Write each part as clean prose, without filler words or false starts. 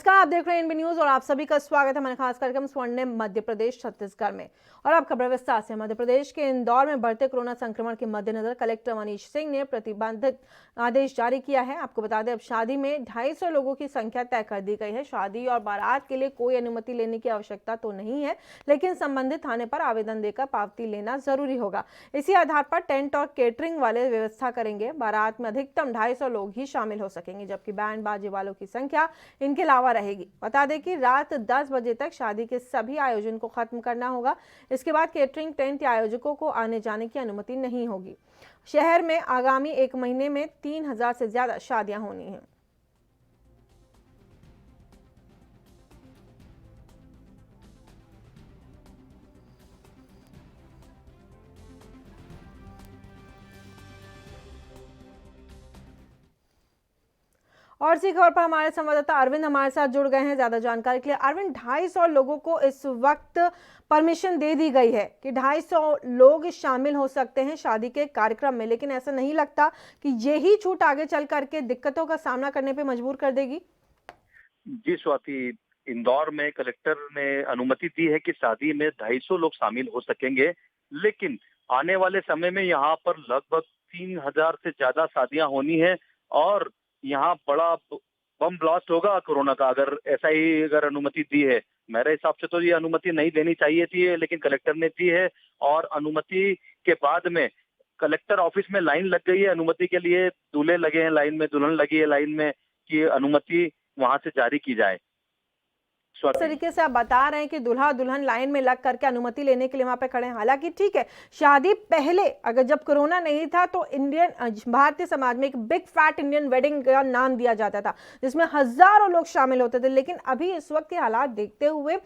नमस्कार, आप देख रहे हैं एनबी न्यूज और आप सभी का स्वागत है हमारे खास कार्यक्रम स्वर्णिम मध्य प्रदेश छत्तीसगढ़ में। और अब खबर विस्तार से। मध्य प्रदेश के इंदौर में बढ़ते कोरोना संक्रमण के मद्देनजर कलेक्टर मनीष सिंह ने प्रतिबंधित आदेश जारी किया है। आपको बता दें, अब शादी में 250 लोगों की संख्या तय कर दी गई है। शादी और बारात के लिए कोई अनुमति लेने की आवश्यकता तो नहीं है, लेकिन संबंधित थाने पर आवेदन देकर पावती लेना जरूरी होगा। इसी आधार पर टेंट और केटरिंग वाले व्यवस्था करेंगे। बारात में अधिकतम 250 लोग ही शामिल हो सकेंगे, जबकि बैंड बाजे वालों की संख्या इनके अलावा रहेगी। बता दें कि रात 10 बजे तक शादी के सभी आयोजन को खत्म करना होगा। इसके बाद केटरिंग, टेंट या आयोजकों को आने जाने की अनुमति नहीं होगी। शहर में आगामी 1 महीने में 3000 से ज्यादा शादियां होनी हैं। और इसी खबर पर हमारे संवाददाता अरविंद हमारे साथ जुड़ गए हैं ज्यादा जानकारी के लिए। अरविंद, 250 लोगों को इस वक्त परमिशन दे दी गई है कि 250 लोग शामिल हो सकते हैं शादी के कार्यक्रम में, लेकिन ऐसा नहीं लगता कि यही छूट आगे चल करके दिक्कतों का सामना करने पे मजबूर कर देगी? जी स्वाति, इंदौर में कलेक्टर ने अनुमति दी है कि शादी में 250 लोग शामिल हो सकेंगे, लेकिन आने वाले समय में यहाँ पर लगभग 3000 से ज्यादा शादियां होनी है और यहाँ बड़ा बम ब्लास्ट होगा कोरोना का, अगर ऐसा ही अगर अनुमति दी है। मेरे हिसाब से तो ये अनुमति नहीं देनी चाहिए थी, लेकिन कलेक्टर ने दी है और अनुमति के बाद में कलेक्टर ऑफिस में लाइन लग गई है अनुमति के लिए। दूल्हे लगे हैं लाइन में, दुल्हन लगी है लाइन में कि अनुमति वहां से जारी की जाए। इस तरीके से आप बता रहे हैं कि दूल्हा दुल्हन लाइन में लग करके अनुमति लेने के लिए वहां पे खड़े हैं। हालांकि ठीक है, शादी पहले अगर जब कोरोना नहीं था तो भारतीय समाज में एक बिग फैट इंडियन वेडिंग का नाम दिया जाता था, जिसमें हजारों लोग शामिल होते थे। लेकिन अभी इस वक्त के हालात देखते हुए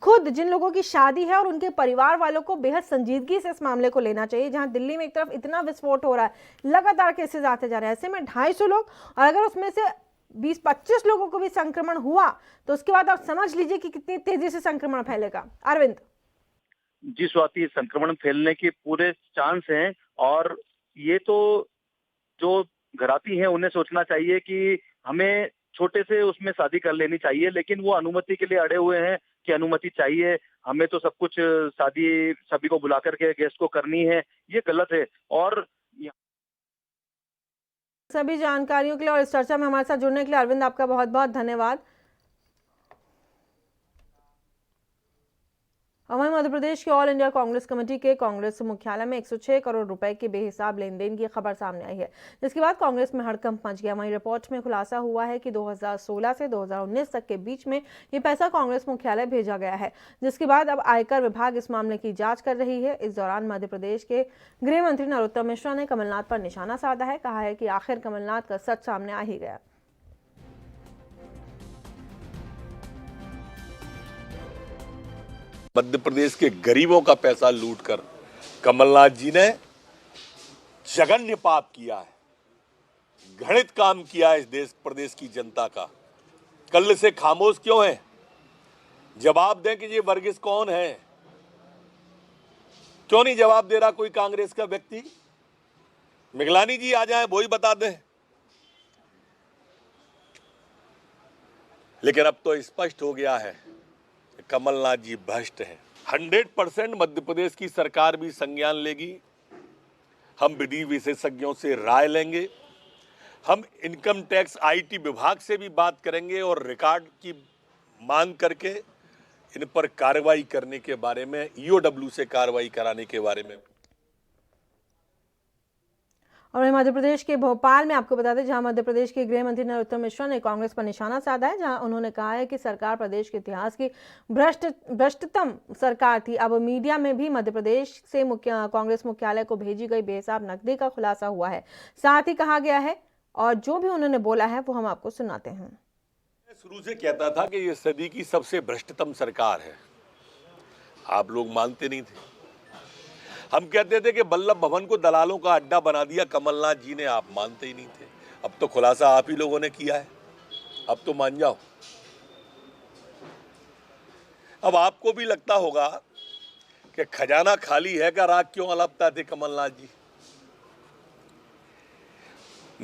खुद जिन लोगों की शादी है और उनके परिवार वालों को बेहद संजीदगी से इस मामले को लेना चाहिए। जहां दिल्ली में एक तरफ इतना विस्फोट हो रहा है, लगातार केसेस आते जा रहे हैं, ऐसे में 250 लोग, और अगर उसमें से 20-25 लोगों को भी संक्रमण हुआ तो उसके बाद आप समझ लीजिए कि कितनी तेजी से संक्रमण फैलेगा। अरविंद जी स्वाति, संक्रमण फैलने के पूरे चांस हैं और ये तो जो घराती हैं उन्हें सोचना चाहिए कि हमें छोटे से उसमें शादी कर लेनी चाहिए, लेकिन वो अनुमति के लिए अड़े हुए हैं कि अनुमति चाहिए, हमें तो सब कुछ शादी सभी को बुला करके गेस्ट को करनी है। ये गलत है। और सभी जानकारियों के लिए और इस चर्चा में हमारे साथ जुड़ने के लिए अरविंद आपका बहुत बहुत धन्यवाद। वहीं मध्य प्रदेश के ऑल इंडिया कांग्रेस कमेटी के कांग्रेस मुख्यालय में 106 करोड़ रुपए के बेहिसाब लेन देन की खबर सामने आई है, जिसके बाद कांग्रेस में हड़कंप मच गया। वहीं रिपोर्ट में खुलासा हुआ है कि 2016 से 2019 तक के बीच में ये पैसा कांग्रेस मुख्यालय भेजा गया है, जिसके बाद अब आयकर विभाग इस मामले की जांच कर रही है। इस दौरान मध्य प्रदेश के गृह मंत्री नरोत्तम मिश्रा ने कमलनाथ पर निशाना साधा है। कहा है कि आखिर कमलनाथ का सच सामने आ ही गया। मध्य प्रदेश के गरीबों का पैसा लूटकर कमलनाथ जी ने जघन्य पाप किया है, घृणित काम किया है इस देश प्रदेश की जनता का। कल से खामोश क्यों है? जवाब दें कि ये वर्गीस कौन है। क्यों नहीं जवाब दे रहा कोई कांग्रेस का व्यक्ति? मिगलानी जी आ जाए, वो ही बता दें। लेकिन अब तो स्पष्ट हो गया है कमलनाथ जी भ्रष्ट हैं। 100% मध्य प्रदेश की सरकार भी संज्ञान लेगी। हम विधि विशेषज्ञों से राय लेंगे। हम इनकम टैक्स आईटी विभाग से भी बात करेंगे और रिकॉर्ड की मांग करके इन पर कार्रवाई करने के बारे में, ईओडब्ल्यू से कार्रवाई कराने के बारे में। और मध्य प्रदेश के भोपाल में आपको बता दें, जहां मध्य प्रदेश के गृह मंत्री नरोत्तम मिश्रा ने कांग्रेस पर निशाना साधा है, जहां उन्होंने कहा है कि सरकार प्रदेश के इतिहास की भ्रष्टतम सरकार थी। अब मीडिया में भी मध्य प्रदेश से कांग्रेस मुख्यालय को भेजी गई बेहिसाब नकदी का खुलासा हुआ है। साथ ही कहा गया है, और जो भी उन्होंने बोला है वो हम आपको सुनाते हैं। शुरू से कहता था कि ये सदी की सबसे भ्रष्टतम सरकार है, आप लोग मानते नहीं थे। हम कहते थे कि वल्लभ भवन को दलालों का अड्डा बना दिया कमलनाथ जी ने, आप मानते ही नहीं थे। अब तो खुलासा आप ही लोगों ने किया है, अब तो मान जाओ। अब आपको भी लगता होगा कि खजाना खाली है का राग क्यों अलपता थे कमलनाथ जी।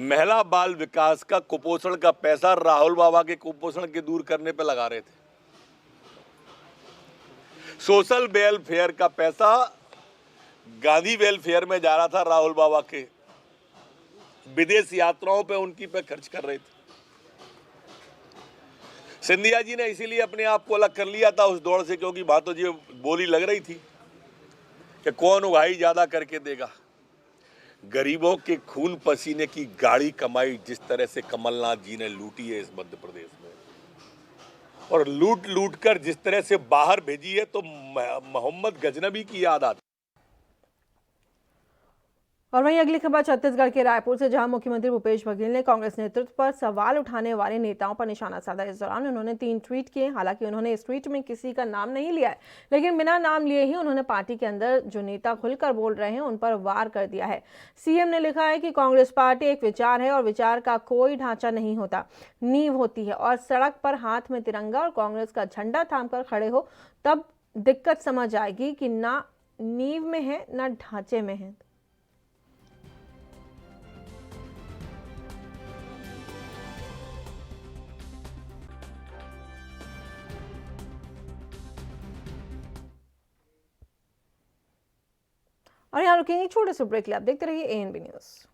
महिला बाल विकास का कुपोषण का पैसा राहुल बाबा के कुपोषण के दूर करने पे लगा रहे थे। सोशल वेलफेयर का पैसा गांधी वेलफेयर में जा रहा था, राहुल बाबा के विदेश यात्राओं पे उनकी पे खर्च कर रहे थे। सिंधिया जी ने इसीलिए अपने आप को अलग कर लिया था उस दौड़ से, क्योंकि वहां तो ये बोली लग रही थी कि कौन उगाही ज्यादा करके देगा। गरीबों के खून पसीने की गाड़ी कमाई जिस तरह से कमलनाथ जी ने लूटी है इस मध्य प्रदेश में, और लूट लूट कर जिस तरह से बाहर भेजी है, तो मोहम्मद गजनबी की याद आती। और वहीं अगली खबर छत्तीसगढ़ के रायपुर से, जहां मुख्यमंत्री भूपेश बघेल ने कांग्रेस नेतृत्व पर सवाल उठाने वाले नेताओं पर निशाना साधा। इस दौरान उन्होंने 3 ट्वीट किए। हालांकि उन्होंने इस ट्वीट में किसी का नाम नहीं लिया है, लेकिन बिना नाम लिए ही उन्होंने पार्टी के अंदर जो नेता खुलकर बोल रहे हैं उन पर वार कर दिया है। सीएम ने लिखा है कि कांग्रेस पार्टी एक विचार है और विचार का कोई ढांचा नहीं होता, नींव होती है। और सड़क पर हाथ में तिरंगा और कांग्रेस का झंडा थामकर खड़े हो तब दिक्कत समझ आएगी कि ना नींव में है ना ढांचे में है। और यहाँ रुकेंगे छोटे से ब्रेक ले। आप देखते रहिए एएनबी न्यूज़।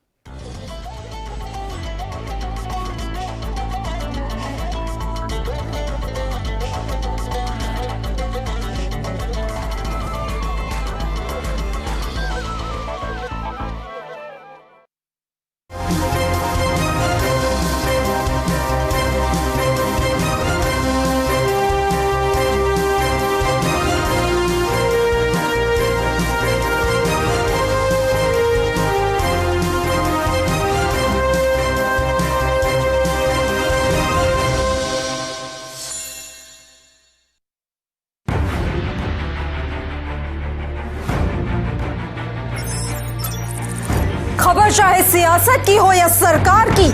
खबर चाहे सियासत की हो या सरकार की,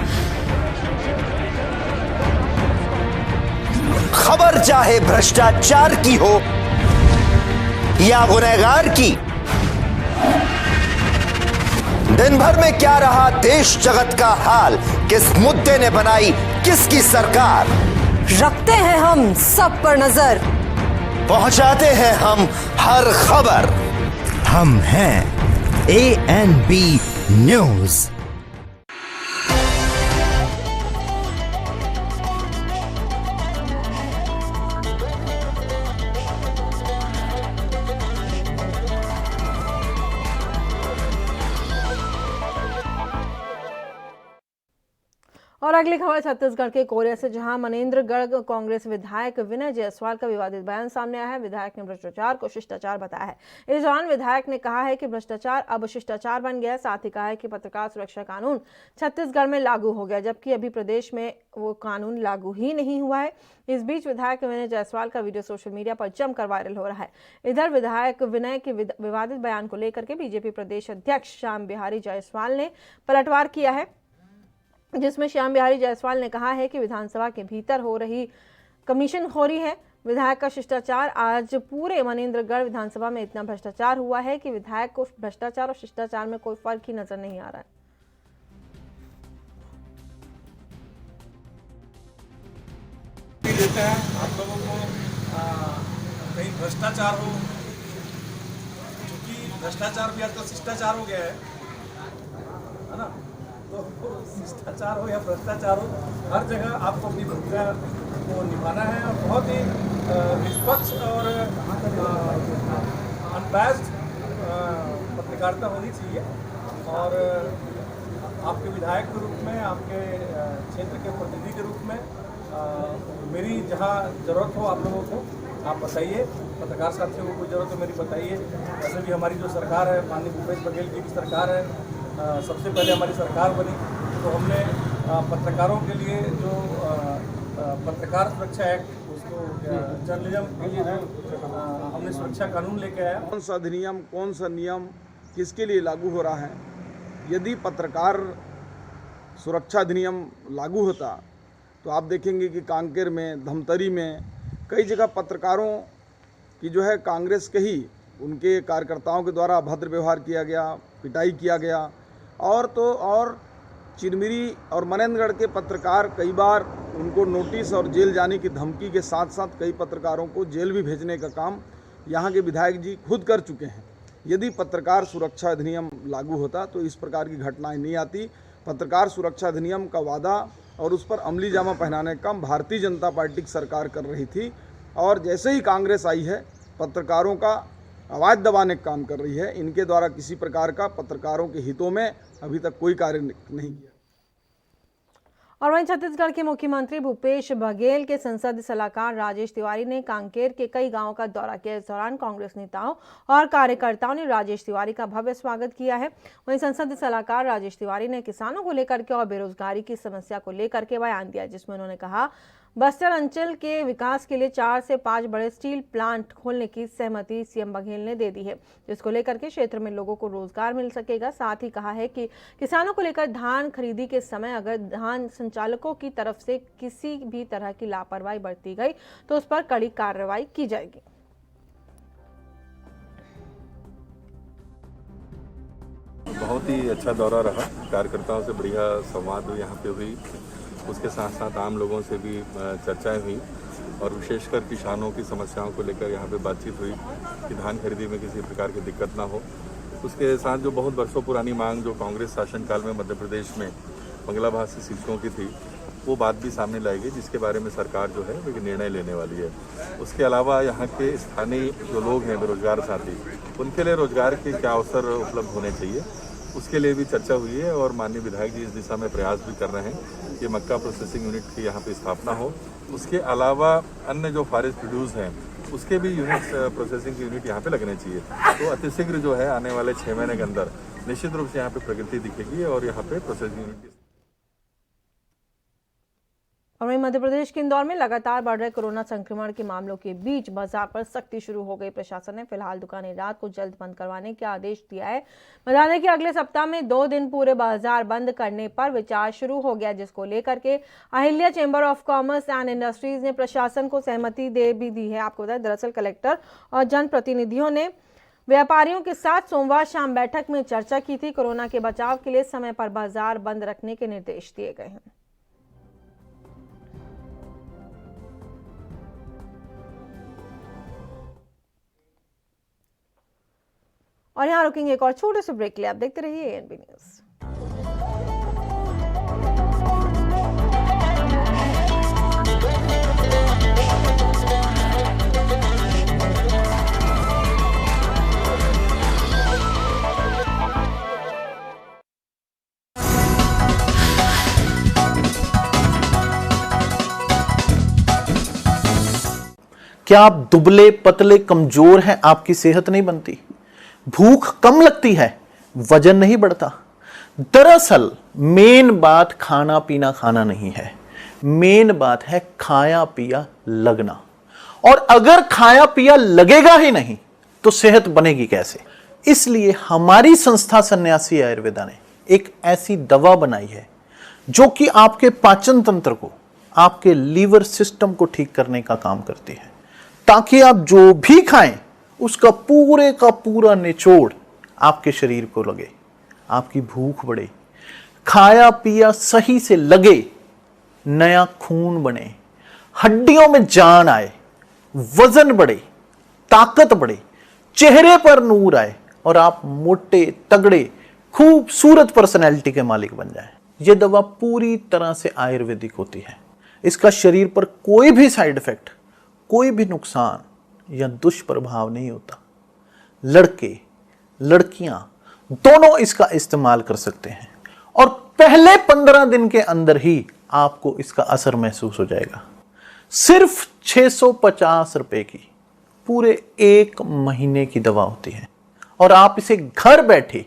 खबर चाहे भ्रष्टाचार की हो या गुनहगार की, दिन भर में क्या रहा देश जगत का हाल, किस मुद्दे ने बनाई किसकी सरकार, रखते हैं हम सब पर नजर, पहुंचाते हैं हम हर खबर। हम हैं एएनबी न्यूज। और अगली खबर छत्तीसगढ़ के कोरिया से, जहां मनेन्द्रगढ़ कांग्रेस विधायक विनय जायसवाल का विवादित बयान सामने आया है। विधायक ने भ्रष्टाचार को शिष्टाचार बताया है। इस दौरान विधायक ने कहा है कि भ्रष्टाचार अब शिष्टाचार बन गया है। साथ ही कहा है कि पत्रकार सुरक्षा कानून छत्तीसगढ़ में लागू हो गया, जबकि अभी प्रदेश में वो कानून लागू ही नहीं हुआ है। इस बीच विधायक विनय जायसवाल का वीडियो सोशल मीडिया पर जमकर वायरल हो रहा है। इधर विधायक विनय के विवादित बयान को लेकर के बीजेपी प्रदेश अध्यक्ष श्याम बिहारी जायसवाल ने पलटवार किया है, जिसमें श्याम बिहारी जायसवाल ने कहा है कि विधानसभा के भीतर हो रही कमीशनखोरी है। विधायक का शिष्टाचार, आज पूरे मनेन्द्रगढ़ विधानसभा में इतना भ्रष्टाचार हुआ है कि विधायक को भ्रष्टाचार और शिष्टाचार में कोई फर्क ही नजर नहीं आ रहा है। देते हैं आप लोगों को कहीं भ्रष्टाचार हो, क्योंकि भ्रष्टाचार भी आजकल शिष्टाचार हो गया है ना। तो शिष्टाचार हो या भ्रष्टाचार हो, हर जगह आपको अपनी भूमिका को निभाना है और बहुत ही निष्पक्ष और अनबैस्ड पत्रकारिता होनी चाहिए। और आपके विधायक के रूप में, आपके क्षेत्र के प्रतिनिधि के रूप में मेरी जहाँ ज़रूरत हो आप लोगों को आप बताइए, पत्रकार साथियों को कोई ज़रूरत हो मेरी बताइए। वैसे भी हमारी जो सरकार है, माननीय भूपेश बघेल जी की सरकार है, सबसे पहले हमारी सरकार बनी तो हमने पत्रकारों के लिए जो पत्रकार सुरक्षा एक्ट, उसको जर्नलिज्म के लिए हमने सुरक्षा कानून लेके आया। कौन सा अधिनियम, कौन सा नियम किसके लिए लागू हो रहा है। यदि पत्रकार सुरक्षा अधिनियम लागू होता तो आप देखेंगे कि कांकेर में, धमतरी में कई जगह पत्रकारों की जो है कांग्रेस के ही उनके कार्यकर्ताओं के द्वारा अभद्र व्यवहार किया गया, पिटाई किया गया। और तो और चिरमिरी और मनेंद्रगढ़ के पत्रकार कई बार उनको नोटिस और जेल जाने की धमकी के साथ साथ कई पत्रकारों को जेल भी भेजने का काम यहाँ के विधायक जी खुद कर चुके हैं। यदि पत्रकार सुरक्षा अधिनियम लागू होता तो इस प्रकार की घटनाएं नहीं आती। पत्रकार सुरक्षा अधिनियम का वादा और उस पर अमली जामा पहनाने का काम भारतीय जनता पार्टी की सरकार कर रही थी, और जैसे ही कांग्रेस आई है पत्रकारों का आवाज़ दबाने का काम कर रही है। इनके द्वारा किसी प्रकार का पत्रकारों के हितों में अभी तक कोई कार्य नहीं किया। और वहीं छत्तीसगढ़ के मुख्यमंत्री भूपेश बघेल के संसदीय सलाहकार राजेश तिवारी ने कांकेर के कई गांवों का दौरा किया। इस दौरान कांग्रेस नेताओं और कार्यकर्ताओं ने राजेश तिवारी का भव्य स्वागत किया है। वहीं संसदीय सलाहकार राजेश तिवारी ने किसानों को लेकर के और बेरोजगारी की समस्या को लेकर के बयान दिया, जिसमें उन्होंने कहा बस्तर अंचल के विकास के लिए 4 से 5 बड़े स्टील प्लांट खोलने की सहमति सीएम बघेल ने दे दी है, जिसको लेकर के क्षेत्र में लोगों को रोजगार मिल सकेगा। साथ ही कहा है कि किसानों को लेकर धान खरीदी के समय अगर धान संचालकों की तरफ से किसी भी तरह की लापरवाही बरती गई तो उस पर कड़ी कार्रवाई की जाएगी। बहुत ही अच्छा दौरा रहा, कार्यकर्ताओं से बढ़िया संवाद यहाँ पे हुई, उसके साथ साथ आम लोगों से भी चर्चाएं हुई और विशेषकर किसानों की समस्याओं को लेकर यहाँ पे बातचीत हुई कि धान खरीदी में किसी प्रकार की दिक्कत ना हो। उसके साथ जो बहुत वर्षों पुरानी मांग जो कांग्रेस शासनकाल में मध्य प्रदेश में मंगला भाषी शिक्षकों की थी, वो बात भी सामने लाएगी, जिसके बारे में सरकार जो है वो निर्णय लेने वाली है। उसके अलावा यहाँ के स्थानीय जो लोग हैं बेरोजगार साथी, उनके लिए रोजगार के क्या अवसर उपलब्ध होने चाहिए, उसके लिए भी चर्चा हुई है और माननीय विधायक जी इस दिशा में प्रयास भी कर रहे हैं कि मक्का प्रोसेसिंग यूनिट की यहाँ पे स्थापना हो। उसके अलावा अन्य जो फॉरेस्ट प्रोड्यूस हैं उसके भी यूनिट प्रोसेसिंग की यूनिट यहाँ पे लगने चाहिए। तो अतिशीघ्र जो है आने वाले 6 महीने के अंदर निश्चित रूप से यहाँ पे प्रगति दिखेगी और यहाँ पे प्रोसेसिंग यूनिट। और वहीं मध्य प्रदेश के इंदौर में लगातार बढ़ रहे कोरोना संक्रमण के मामलों के बीच बाजार पर सख्ती शुरू हो गई। प्रशासन ने फिलहाल दुकानें रात को जल्द बंद करवाने का आदेश दिया है। बता दें कि अगले सप्ताह में 2 दिन पूरे बाजार बंद करने पर विचार शुरू हो गया, जिसको लेकर के Ahilya chamber of commerce and industries ने प्रशासन को सहमति दे भी दी है। आपको बताया दरअसल कलेक्टर और जनप्रतिनिधियों ने व्यापारियों के साथ सोमवार शाम बैठक में चर्चा की थी। कोरोना के बचाव के लिए समय पर बाजार बंद रखने के निर्देश दिए गए हैं। और यहाँ रुकेंगे एक और छोटे से ब्रेक के लिए। आप देखते रहिए एएनबी न्यूज़। क्या आप दुबले पतले कमजोर हैं? आपकी सेहत नहीं बनती, भूख कम लगती है, वजन नहीं बढ़ता। दरअसल मेन बात खाना पीना खाना नहीं है, मेन बात है खाया पिया लगना। और अगर खाया पिया लगेगा ही नहीं तो सेहत बनेगी कैसे? इसलिए हमारी संस्था सन्यासी आयुर्वेदा ने एक ऐसी दवा बनाई है जो कि आपके पाचन तंत्र को, आपके लीवर सिस्टम को ठीक करने का काम करती है, ताकि आप जो भी खाएं उसका पूरे का पूरा निचोड़ आपके शरीर को लगे, आपकी भूख बढ़े, खाया पिया सही से लगे, नया खून बने, हड्डियों में जान आए, वजन बढ़े, ताकत बढ़े, चेहरे पर नूर आए और आप मोटे तगड़े खूबसूरत पर्सनैलिटी के मालिक बन जाएं। यह दवा पूरी तरह से आयुर्वेदिक होती है। इसका शरीर पर कोई भी साइड इफेक्ट, कोई भी नुकसान या दुष्प्रभाव नहीं होता। लड़के लड़कियां दोनों इसका इस्तेमाल कर सकते हैं और पहले 15 दिन के अंदर ही आपको इसका असर महसूस हो जाएगा। सिर्फ 650 रुपए की पूरे 1 महीने की दवा होती है और आप इसे घर बैठे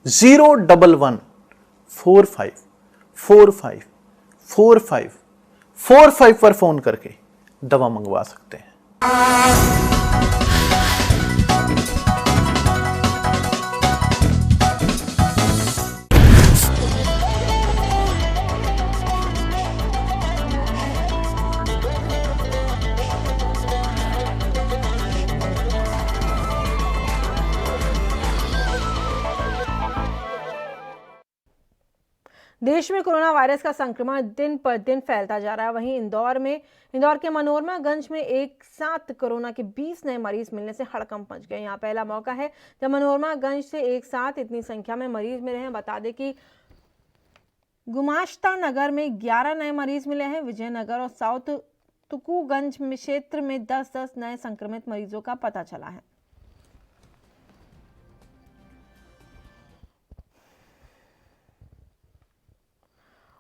01145454545 पर फोन करके दवा मंगवा सकते हैं। देश में कोरोना वायरस का संक्रमण दिन पर दिन फैलता जा रहा है। वहीं इंदौर के मनोरमागंज में एक साथ कोरोना के 20 नए मरीज मिलने से हड़कंप मच गए। यहाँ पहला मौका है जब मनोरमागंज से एक साथ इतनी संख्या में मरीज मिले हैं। बता दें कि गुमाश्ता नगर में 11 नए मरीज मिले हैं। विजयनगर और साउथ तुकुगंज क्षेत्र में 10-10 नए संक्रमित मरीजों का पता चला है।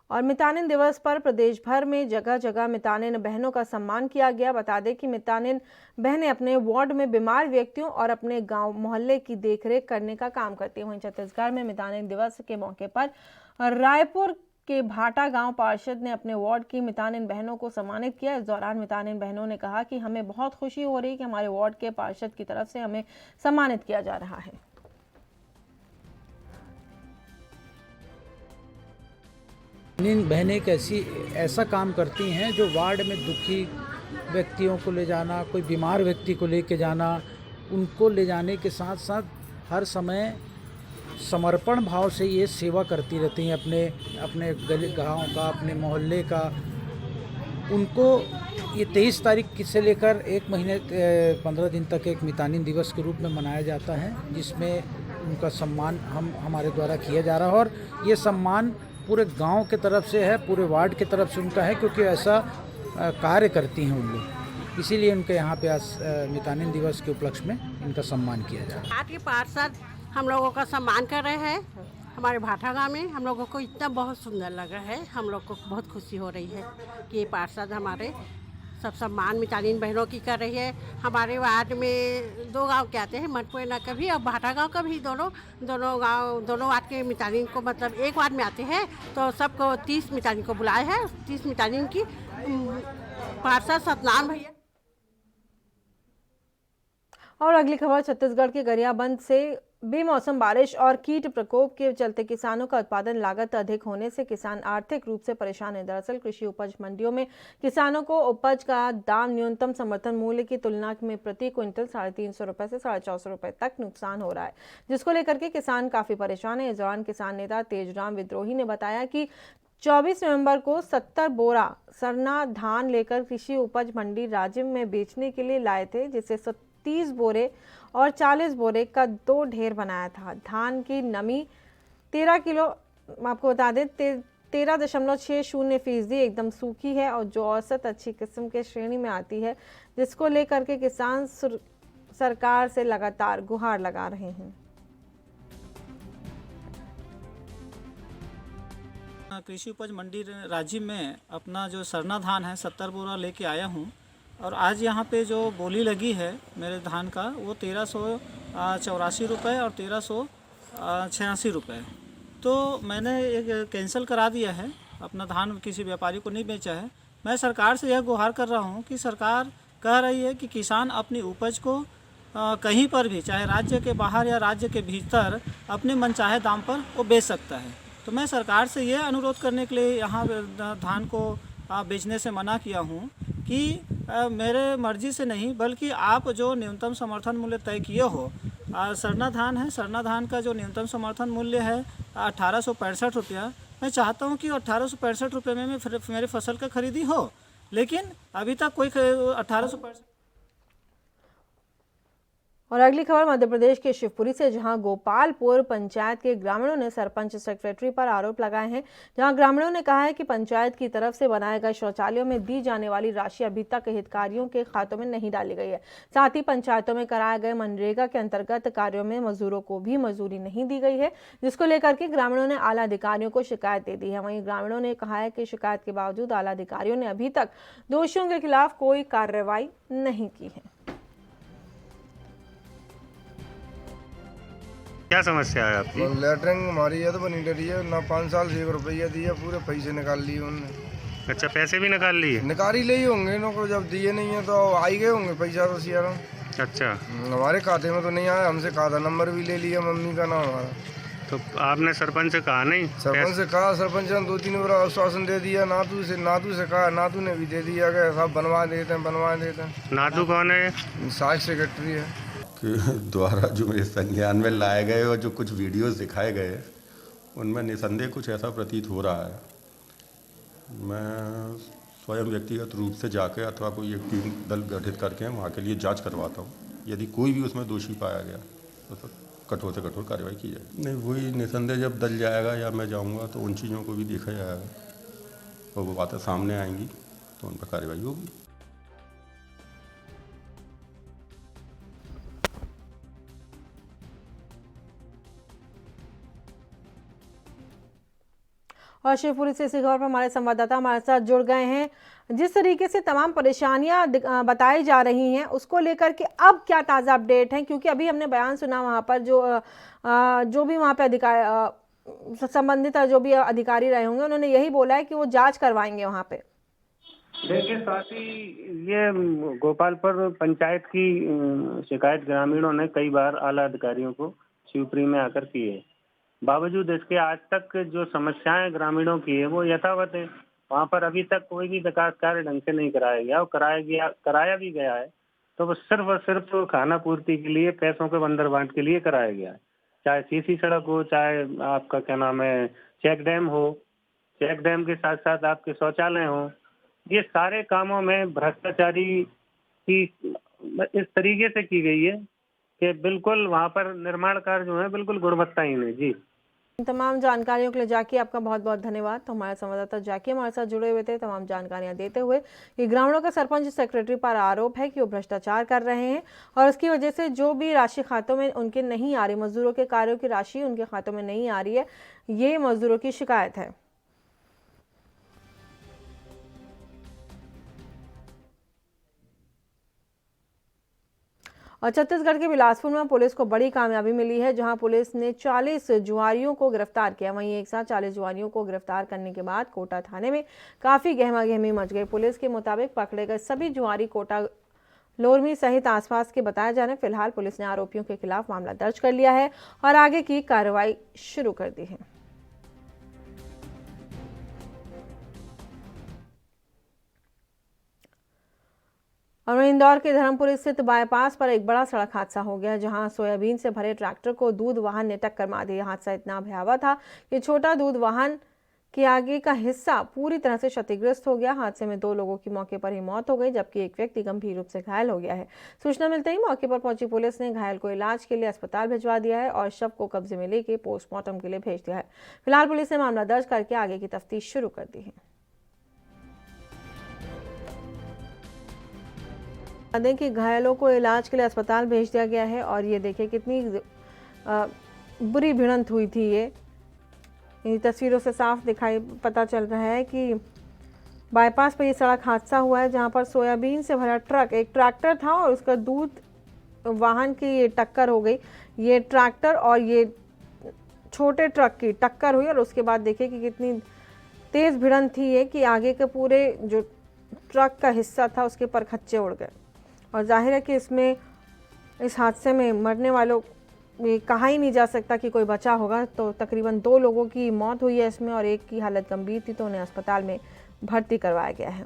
और मितानिन दिवस पर प्रदेश भर में जगह जगह मितानिन बहनों का सम्मान किया गया। बता दें कि मितानिन बहनें अपने वार्ड में बीमार व्यक्तियों और अपने गांव मोहल्ले की देखरेख करने का काम करती हैं। वहीं छत्तीसगढ़ में मितानिन दिवस के मौके पर रायपुर के भाटा गांव पार्षद ने अपने वार्ड की मितानिन बहनों को सम्मानित किया। इस दौरान मितानिन बहनों ने कहा कि हमें बहुत खुशी हो रही है कि हमारे वार्ड के पार्षद की तरफ से हमें सम्मानित किया जा रहा है। बहनें एक ऐसा काम करती हैं जो वार्ड में दुखी व्यक्तियों को ले जाना, कोई बीमार व्यक्ति को लेके जाना, उनको ले जाने के साथ साथ हर समय समर्पण भाव से ये सेवा करती रहती हैं अपने गली गाँव का, अपने मोहल्ले का। उनको ये 23 तारीख से लेकर 1 महीने 15 दिन तक एक मितानिन दिवस के रूप में मनाया जाता है, जिसमें उनका सम्मान हमारे द्वारा किया जा रहा है। और ये सम्मान पूरे गांव के तरफ से है, पूरे वार्ड के तरफ से उनका है, क्योंकि ऐसा कार्य करती हैं उन लोग। इसीलिए उनके यहाँ पे आज मितानिन दिवस के उपलक्ष्य में इनका सम्मान किया जा रहा है। आज के पार्षद हम लोगों का सम्मान कर रहे हैं हमारे भाटा गाँव में। हम लोगों को इतना बहुत सुंदर लगा है, हम लोग को बहुत खुशी हो रही है कि ये पार्षद हमारे सब सम्मान मितानिन बहनों की कर रही है। हमारे वार्ड में 2 गांव के आते हैं, मनपुरा का भी और भाटा गांव का भी। दोनों वार्ड के मितानिन को, मतलब एक वार्ड में आते हैं तो सबको 30 मितानिन को बुलाए हैं। 30 मितानिन की पार्षद सतनाम भैया। और अगली खबर छत्तीसगढ़ के गरियाबंद से बेमौसम बारिश और कीट प्रकोप के चलते किसानों का उत्पादन लागत अधिक होने से किसान आर्थिक रूप से परेशान है। दरअसल कृषि उपज मंडियों में किसानों को उपज का दाम न्यूनतम समर्थन मूल्य की तुलना में प्रति क्विंटल 350 रुपए से 450 रुपए तक नुकसान हो रहा है, जिसको लेकर के किसान काफी परेशान है। इस दौरान किसान नेता तेजराम विद्रोही ने बताया कि 24 नवंबर को 70 बोरा सरना धान लेकर कृषि उपज मंडी राज्य में बेचने के लिए लाए थे, जिससे 30 बोरे और 40 बोरे का 2 ढेर बनाया था। धान की नमी 13 किलो, आपको बता दें 13.60% एकदम सूखी है और जो औसत अच्छी किस्म के श्रेणी में आती है, जिसको लेकर के किसान सरकार से लगातार गुहार लगा रहे हैं। कृषि उपज मंडी राज्य में अपना जो सरना धान है 70 बोरा लेके आया हूँ और आज यहाँ पे जो बोली लगी है मेरे धान का वो 1384 रुपये और 1386 रुपये। तो मैंने एक कैंसिल करा दिया है, अपना धान किसी व्यापारी को नहीं बेचा है। मैं सरकार से यह गुहार कर रहा हूँ कि सरकार कह रही है कि किसान अपनी उपज को कहीं पर भी, चाहे राज्य के बाहर या राज्य के भीतर, अपने मनचाहे दाम पर वो बेच सकता है। तो मैं सरकार से यह अनुरोध करने के लिए यहाँ धान को बेचने से मना किया हूँ कि मेरे मर्जी से नहीं, बल्कि आप जो न्यूनतम समर्थन मूल्य तय किए हो, सरना धान है, सरना धान का जो न्यूनतम समर्थन मूल्य है 1865 रुपया, मैं चाहता हूँ कि 1865 रुपये में मेरी फसल का खरीदी हो, लेकिन अभी तक कोई 1865। और अगली खबर मध्य प्रदेश के शिवपुरी से, जहां गोपालपुर पंचायत के ग्रामीणों ने सरपंच सेक्रेटरी पर आरोप लगाए हैं। जहां ग्रामीणों ने कहा है कि पंचायत की तरफ से बनाए गए शौचालयों में दी जाने वाली राशि अभी तक हितग्राहियों के खातों में नहीं डाली गई है। साथ ही पंचायतों में कराए गए मनरेगा के अंतर्गत कार्यों में मजदूरों को भी मजदूरी नहीं दी गई है, जिसको लेकर के ग्रामीणों ने आला अधिकारियों को शिकायत दे दी है। वहीं ग्रामीणों ने कहा है कि शिकायत के बावजूद आला अधिकारियों ने अभी तक दोषियों के खिलाफ कोई कार्रवाई नहीं की है। क्या समस्या है आपकी? लेटरिंग हमारी है तो बनी डरी है ना, 5 साल से 1 रुपया दिया, पूरे पैसे निकाल लिए उन्होंने। अच्छा, पैसे भी निकाल लिए? निकाल ही लिए होंगे, इनको जब दिए नहीं है तो आई गए होंगे पैसा तो सियारा। अच्छा, हमारे खाते में तो नहीं आया, हमसे खाता नंबर भी ले लिया मम्मी का नाम हमारा। तो आपने सरपंच से कहा नहीं? सरपंच से कहा, सरपंच ने 2-3 बार आश्वासन दे दिया, नातू से कहा, नातू ने भी दे दिया कि सब बनवा देते हैं। नातू कौन है? साख सेक्रेटरी है। के द्वारा जो मेरे संज्ञान में लाए गए और जो कुछ वीडियोस दिखाए गए उनमें निसंदेह कुछ ऐसा प्रतीत हो रहा है। मैं स्वयं व्यक्तिगत रूप से जाकर अथवा कोई एक टीम दल गठित करके वहाँ के लिए जांच करवाता हूँ। यदि कोई भी उसमें दोषी पाया गया तो कठोर से कठोर कार्रवाई की जाएगी। नहीं, वही निसंदेह जब दल जाएगा या मैं जाऊँगा तो उन चीज़ों को भी देखा जाएगा और वो बातें सामने आएंगी तो उन पर कार्रवाई होगी। और शिवपुरी से इसी खबर पर हमारे संवाददाता हमारे साथ जुड़ गए हैं। जिस तरीके से तमाम परेशानियां बताई जा रही हैं उसको लेकर के अब क्या ताज़ा अपडेट है, क्योंकि अभी हमने बयान सुना वहां पर जो भी वहां पे अधिकारी संबंधित जो भी अधिकारी रहे होंगे उन्होंने यही बोला है कि वो जांच करवाएंगे वहां पे। देखिए साथ ही ये गोपालपुर पंचायत की शिकायत ग्रामीणों ने कई बार आला अधिकारियों को शिवपुरी में आकर की है। बावजूद इसके आज तक जो समस्याएं ग्रामीणों की है वो यथावत है। वहाँ पर अभी तक कोई भी विकास कार्य ढंग से नहीं कराया गया और कराया भी गया है तो वो सिर्फ और सिर्फ खाना पूर्ति के लिए, पैसों के बंदर बांट के लिए कराया गया है। चाहे सीसी सड़क हो, चाहे आपका क्या नाम है चेक डैम हो, चेक डैम के साथ साथ आपके शौचालय हो, ये सारे कामों में भ्रष्टाचारी की इस तरीके से की गई है कि बिल्कुल वहाँ पर निर्माण कार्य जो है बिल्कुल गुणवत्ताहीन है। जी, तमाम जानकारियों के लिए जाकी आपका बहुत बहुत धन्यवाद। तो हमारे संवाददाता जाकी हमारे साथ जुड़े हुए थे तमाम जानकारियां देते हुए कि ग्रामीणों का सरपंच सेक्रेटरी पर आरोप है कि वो भ्रष्टाचार कर रहे हैं और उसकी वजह से जो भी राशि खातों में उनके नहीं आ रही, मजदूरों के कार्यों की राशि उनके खातों में नहीं आ रही है, ये मजदूरों की शिकायत है। और छत्तीसगढ़ के बिलासपुर में पुलिस को बड़ी कामयाबी मिली है, जहां पुलिस ने 40 जुआरियों को गिरफ्तार किया। वहीं एक साथ 40 जुआरियों को गिरफ्तार करने के बाद कोटा थाने में काफी गहमागहमी मच गई। पुलिस के मुताबिक पकड़े गए सभी जुआरी कोटा, लोरमी सहित आसपास के बताए जा रहे हैं। फिलहाल पुलिस ने आरोपियों के खिलाफ मामला दर्ज कर लिया है और आगे की कार्रवाई शुरू कर दी है। और इंदौर के धर्मपुरी स्थित बाईपास पर एक बड़ा सड़क हादसा हो गया, जहां सोयाबीन से भरे ट्रैक्टर को दूध वाहन ने टक्कर मार दी। हादसा इतना भयावह था कि छोटा दूध वाहन के आगे का हिस्सा पूरी तरह से क्षतिग्रस्त हो गया। हादसे में 2 लोगों की मौके पर ही मौत हो गई, जबकि एक व्यक्ति गंभीर रूप से घायल हो गया है। सूचना मिलते ही मौके पर पहुंची पुलिस ने घायल को इलाज के लिए अस्पताल भिजवा दिया है और शव को कब्जे में लेकर पोस्टमार्टम के लिए भेज दिया है। फिलहाल पुलिस ने मामला दर्ज करके आगे की तफ्तीश शुरू कर दी है। कि घायलों को इलाज के लिए अस्पताल भेज दिया गया है और ये देखिए कितनी बुरी भिड़ंत हुई थी। ये तस्वीरों से साफ पता चल रहा है कि बाईपास पर ये सड़क हादसा हुआ है, जहां पर सोयाबीन से भरा ट्रक, एक ट्रैक्टर था और उसका दूध वाहन की ये टक्कर हो गई। ये ट्रैक्टर और ये छोटे ट्रक की टक्कर हुई और उसके बाद देखिए कि कितनी तेज़ भिड़ंत थी ये कि आगे के पूरे जो ट्रक का हिस्सा था उसके परखच्चे उड़ गए। और जाहिर है कि इस हादसे में मरने वालों ये कहा ही नहीं जा सकता कि कोई बचा होगा। तो तकरीबन 2 लोगों की मौत हुई है इसमें और एक की हालत गंभीर थी, तो उन्हें अस्पताल में भर्ती करवाया गया है।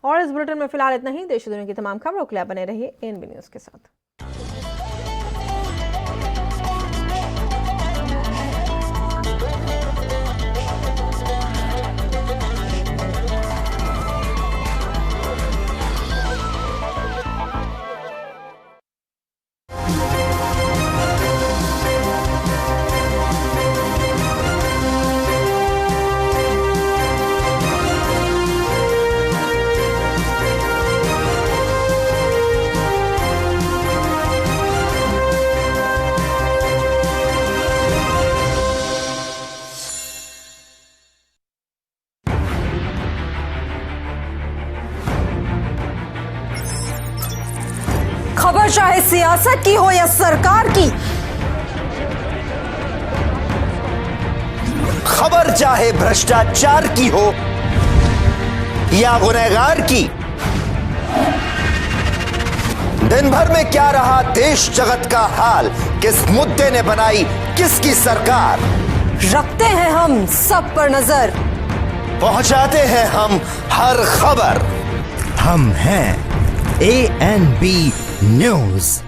और इस बुलेटिन में फिलहाल इतना ही। देश दुनिया की तमाम खबरों के लिए बने रहिए एएनबी न्यूज़ के साथ। खबर चाहे सियासत की हो या सरकार की, खबर चाहे भ्रष्टाचार की हो या गुनहगार की, दिन भर में क्या रहा देश जगत का हाल, किस मुद्दे ने बनाई किसकी सरकार, रखते हैं हम सब पर नजर, पहुंचाते हैं हम हर खबर। हम हैं एएनबी न्यूज़।